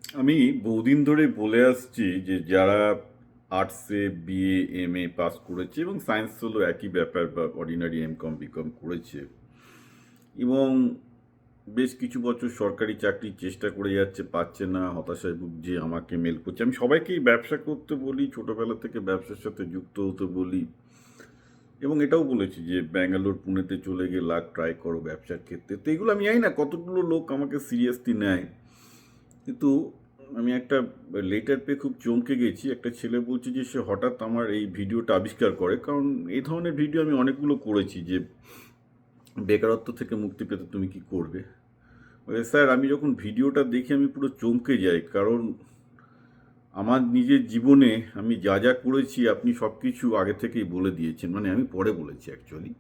আমি বহুদিন ধরে বলে আসছি যে যারা আর্টসে বিএ এমএ পাস করেছে এবং সায়েন্স হলো একই ব্যাপার বা অর্ডিনারি এমকম বিকম করেছে এবং বেশ কিছু বছর সরকারি চাকরির চেষ্টা করে যাচ্ছে, পাচ্ছে না, হতাশায় ভুগছে, আমাকে মেল করছে। আমি সবাইকেই ব্যবসা করতে বলি, ছোটোবেলা থেকে ব্যবসার সাথে যুক্ত হতে বলি এবং এটাও বলেছি যে ব্যাঙ্গালোর পুনেতে চলে গিয়ে লাখ ট্রাই করো ব্যবসার ক্ষেত্রে। তো এগুলো আমি জানি না কতগুলো লোক আমাকে সিরিয়াসলি নেয়, কিন্তু আমি একটা লেটার পেয়ে খুব চমকে গেছি। একটা ছেলে বলছে যে সে হঠাৎ আমার এই ভিডিওটা আবিষ্কার করে, কারণ এই ধরনের ভিডিও আমি অনেকগুলো করেছি যে বেকারত্ব থেকে মুক্তি পেতে তুমি কি করবে। বলে, স্যার আমি যখন ভিডিওটা দেখি আমি পুরো চমকে যাই, কারণ আমার নিজের জীবনে আমি যা যা করেছি আপনি সব কিছু আগে থেকেই বলে দিয়েছেন, মানে আমি পরে বলেছি অ্যাকচুয়ালি।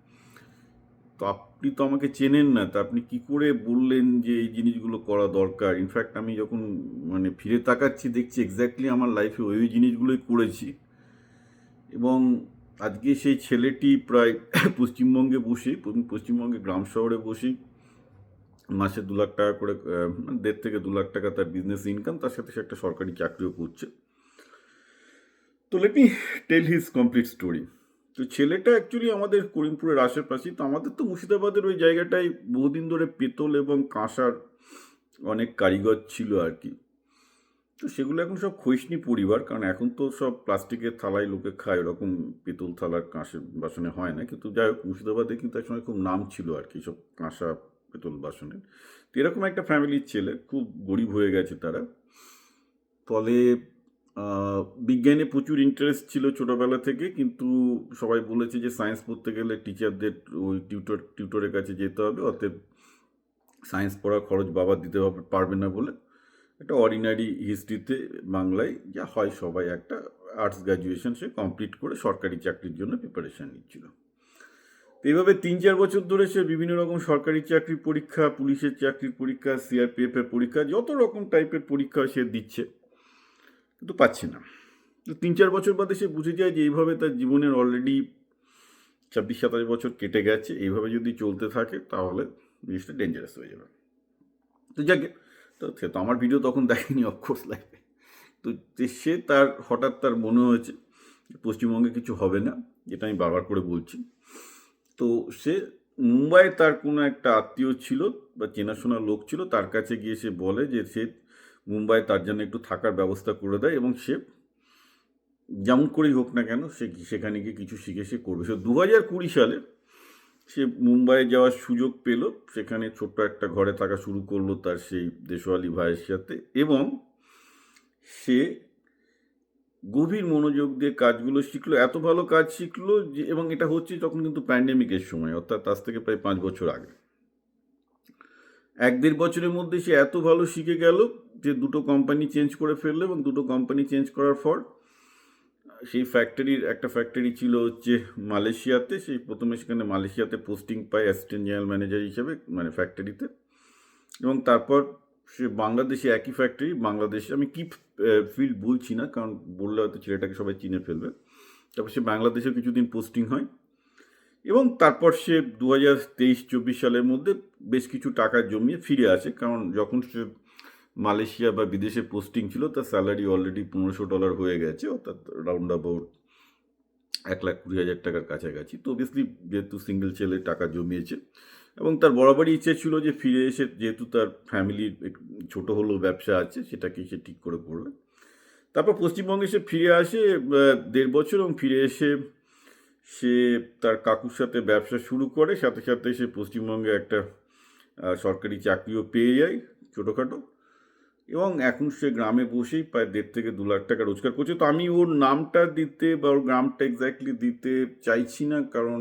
তো আপনি তো আমাকে চেনেন না, তা আপনি কি করে বললেন যে এই জিনিসগুলো করা দরকার? ইনফ্যাক্ট আমি যখন মানে ফিরে তাকাচ্ছি দেখছি এক্স্যাক্টলি আমার লাইফে ওই ওই জিনিসগুলোই করেছি। এবং আজকে সেই ছেলেটি প্রায় পশ্চিমবঙ্গে বসে, পশ্চিমবঙ্গে গ্রাম শহরে বসেই মাসে 2 লাখ টাকা করে, মানে 1.5 থেকে 2 লাখ টাকা তার বিজনেস ইনকাম, তার সাথে সে একটা সরকারি চাকরিও করছে। তো let me tell his complete story. তো ছেলেটা অ্যাকচুয়ালি আমাদের করিমপুরের আশেপাশেই। তো আমাদের তো মুর্শিদাবাদের ওই জায়গাটায় বহুদিন ধরে পেতল এবং কাঁসার অনেক কারিগর ছিল আর কি। তো সেগুলো এখন সব ক্ষয়িষ্ণু পরিবার, কারণ এখন তো সব প্লাস্টিকের থালায় লোকে খায়, ওরকম পেতল থালার কাঁসের বাসনে হয় না। কিন্তু যাই হোক, মুর্শিদাবাদে কিন্তু একসময় খুব নাম ছিল আর কি সব কাঁসা পেতল বাসনের। তো এরকম একটা ফ্যামিলির ছেলে, খুব গরিব হয়ে গেছে তারা। ফলে বিজ্ঞানে প্রচুর ইন্টারেস্ট ছিল ছোটোবেলা থেকে, কিন্তু সবাই বলেছে যে সায়েন্স পড়তে গেলে টিচারদের ওই টিউটরের কাছে যেতে হবে, অতএব সায়েন্স পড়ার খরচ বাবা দিতে পারবে না বলে একটা অর্ডিনারি হিস্ট্রিতে বাংলায় যা হয় সবাই একটা আর্টস গ্র্যাজুয়েশন সে কমপ্লিট করে সরকারি চাকরির জন্য প্রিপারেশান নিচ্ছিল। তো এইভাবে 3-4 বছর ধরে সে বিভিন্ন রকম সরকারি চাকরির পরীক্ষা, পুলিশের চাকরির পরীক্ষা, সিআরপিএফের পরীক্ষা, যত রকম টাইপের পরীক্ষা সে দিচ্ছে, কিন্তু পাচ্ছে না। তো 3-4 বছর বাদে সে বুঝে যায় যে এইভাবে তার জীবনের অলরেডি 26-27 বছর কেটে গেছে, এইভাবে যদি চলতে থাকে তাহলে জিনিসটা ডেঞ্জারাস হয়ে যাবে। তো যাকে, তো সে তো আমার ভিডিও তখন দেখেনি অফকোর্স লাইফে। তো সে তার হঠাৎ তার মনে হয়েছে পশ্চিমবঙ্গে কিছু হবে না, যেটা আমি বারবার করে বলছি। তো সে মুম্বাইয়ে তার কোনো একটা আত্মীয় ছিল বা চেনাশোনা লোক ছিল, তার কাছে গিয়ে সে বলে যে সে মুম্বাই তার জন্য একটু থাকার ব্যবস্থা করে দেয় এবং সে যেমন করেই হোক না কেন সে সেখানে গিয়ে কিছু শিখে সে করবে। সে 2020 সালে সে মুম্বাই যাওয়ার সুযোগ পেল, সেখানে ছোট্ট একটা ঘরে থাকা শুরু করলো তার সেই দেশওয়ালি ভাইয়ের সাথে, এবং সে গভীর মনোযোগ দিয়ে কাজগুলো শিখলো, এত ভালো কাজ শিখলো যে, এবং এটা হচ্ছে তখন কিন্তু প্যান্ডেমিকের সময়, অর্থাৎ আজ থেকে প্রায় 5 বছর আগে। 1-1.5 বছরের মধ্যে সে এত ভালো শিখে গেল যে দুটো কোম্পানি চেঞ্জ করে ফেললো, এবং দুটো কোম্পানি চেঞ্জ করার পর সেই ফ্যাক্টরির একটা ফ্যাক্টরি ছিল হচ্ছে মালয়েশিয়াতে, সেই প্রথমে সেখানে মালয়েশিয়াতে পোস্টিং পায় অ্যাসিস্ট্যান্ট জেনারেল ম্যানেজার হিসেবে, মানে ফ্যাক্টরিতে। এবং তারপর সে বাংলাদেশে একই ফ্যাক্টরি, বাংলাদেশে আমি কি ফিল্ড বলছি না, কারণ বললে হয়তো ছেলেটাকে সবাই চিনে ফেলবে। তারপর সে বাংলাদেশেও কিছুদিন পোস্টিং হয়, এবং তারপর সে 2023-24 সালের মধ্যে বেশ কিছু টাকা জমিয়ে ফিরে আসে, কারণ যখন সে মালয়েশিয়া বা বিদেশে পোস্টিং ছিল তার স্যালারি অলরেডি $1500 হয়ে গেছে, অর্থাৎ রাউন্ড অ্যাবাউট 1,20,000 টাকার কাছাকাছি। তো অবভিয়াসলি যেহেতু সিঙ্গেল ছেলে টাকা জমিয়েছে, এবং তার বরাবরই ইচ্ছে ছিল যে ফিরে এসে, যেহেতু তার ফ্যামিলির ছোট হলেও ব্যবসা আছে, সেটাকে সে ঠিক করে করবে। তারপর পশ্চিমবঙ্গে সে ফিরে আসে 1.5 বছর, এবং ফিরে এসে সে তার কাকুর সাথে ব্যবসা শুরু করে, সাথে সাথে সে পশ্চিমবঙ্গে একটা সরকারি চাকরিও পেয়ে যায় ছোটোখাটো, এবং এখন সে গ্রামে বসেই প্রায় 1.5 থেকে 2 লাখ টাকা রোজগার করছে। তো আমি ওর নামটা দিতে বা ওর গ্রামটা এক্স্যাক্টলি দিতে চাইছি না, কারণ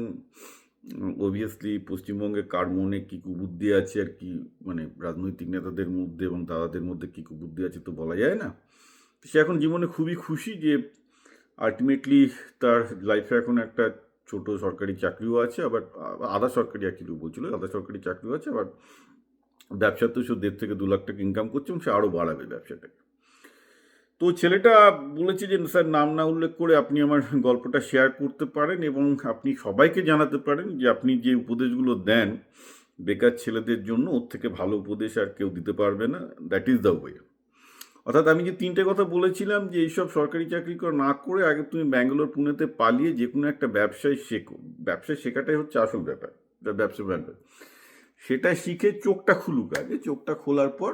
অবভিয়াসলি পশ্চিমবঙ্গে কার মনে কী কুবুদ্ধি আছে আর কি, মানে রাজনৈতিক নেতাদের মধ্যে এবং দাদাদের মধ্যে কী কুবুদ্ধি আছে তো বলা যায় না। সে এখন জীবনে খুবই খুশি যে আলটিমেটলি তার লাইফে এখন একটা ছোট সরকারি চাকরিও আছে, আবার আধা সরকারি চাকরিও বলছিল, আধা সরকারি চাকরিও আছে, আবার ব্যবসাতেও সে 1.5 থেকে 2 লাখ টাকা ইনকাম করছে, এবং সে আরও বাড়াবে ব্যবসাটাকে। তো ছেলেটা বলেছে যে স্যার নাম না উল্লেখ করে আপনি আমার গল্পটা শেয়ার করতে পারেন, এবং আপনি সবাইকে জানাতে পারেন যে আপনি যে উপদেশগুলো দেন বেকার ছেলেদের জন্য, ওর থেকে ভালো উপদেশ আর কেউ দিতে পারবে না, দ্যাট ইজ দ্য ওয়ে। অর্থাৎ আমি যে তিনটে কথা বলেছিলাম যে এইসব সরকারি চাকরি না করে আগে তুমি ব্যাঙ্গালোর পুনেতে পালিয়ে যে কোনো একটা ব্যবসায় শেখো। ব্যবসায় শেখাটাই হচ্ছে আসল ব্যাপার, ব্যবসা ব্যাপার। সেটা শিখে চোখটা খুলুক আগে, চোখটা খোলার পর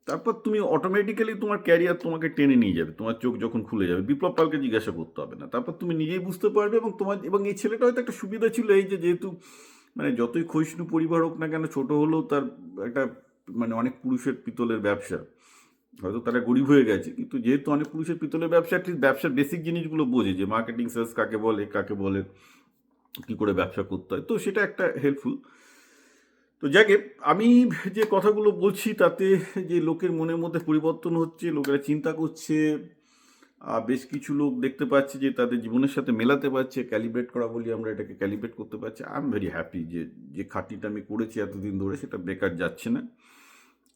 তারপর তুমি অটোমেটিক্যালি তোমার ক্যারিয়ার তোমাকে টেনে নিয়ে যাবে। তোমার চোখ যখন খুলে যাবে, বিপ্লব পালকে জিজ্ঞাসা করতে হবে না, তারপর তুমি নিজেই বুঝতে পারবে। এবং তোমার এবং এই ছেলেটা হয়তো একটা সুবিধা ছিল এই যে যেহেতু মানে যতই ক্ষয়িষ্ণু পরিবার হোক না কেন, ছোট হলেও তার একটা মানে অনেক পুরুষের পিতলের ব্যবসা, হয়তো তারা গরিব হয়ে গেছে কিন্তু যেহেতু অনেক পুরুষের পিতলের ব্যবসা, অ্যাটলিস্ট ব্যবসার বেসিক জিনিসগুলো বোঝে যে মার্কেটিং সেলস কাকে বলে কী করে ব্যবসা করতে হয়, তো সেটা একটা হেল্পফুল। তো যাকে আমি যে কথাগুলো বলছি তাতে যে লোকের মনের মধ্যে পরিবর্তন হচ্ছে, লোকেরা চিন্তা করছে, বেশ কিছু লোক দেখতে পাচ্ছি যে তাদের জীবনের সাথে মেলাতে পারছে, ক্যালিব্রেট করা বলি আমরা এটাকে, ক্যালিব্রেট করতে পারছে। আই এম ভেরি হ্যাপি যে যে খাটনিটা আমি করেছি এতদিন ধরে সেটা বেকার যাচ্ছে না,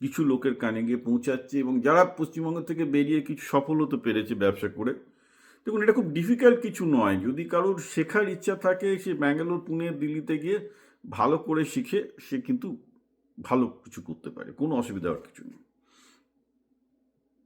কিছু লোকের কানে গিয়ে পৌঁছাচ্ছে। এবং যারা পশ্চিমবঙ্গ থেকে বেরিয়ে কিছু সফল হতে পেরেছে ব্যবসা করে, দেখুন এটা খুব ডিফিকাল্ট কিছু নয়। যদি কারোর শেখার ইচ্ছা থাকে সে ব্যাঙ্গালোর, পুনে, দিল্লিতে গিয়ে ভালো করে শিখে সে কিন্তু ভালো কিছু করতে পারে, কোনো অসুবিধা হওয়ার কিছু নেই।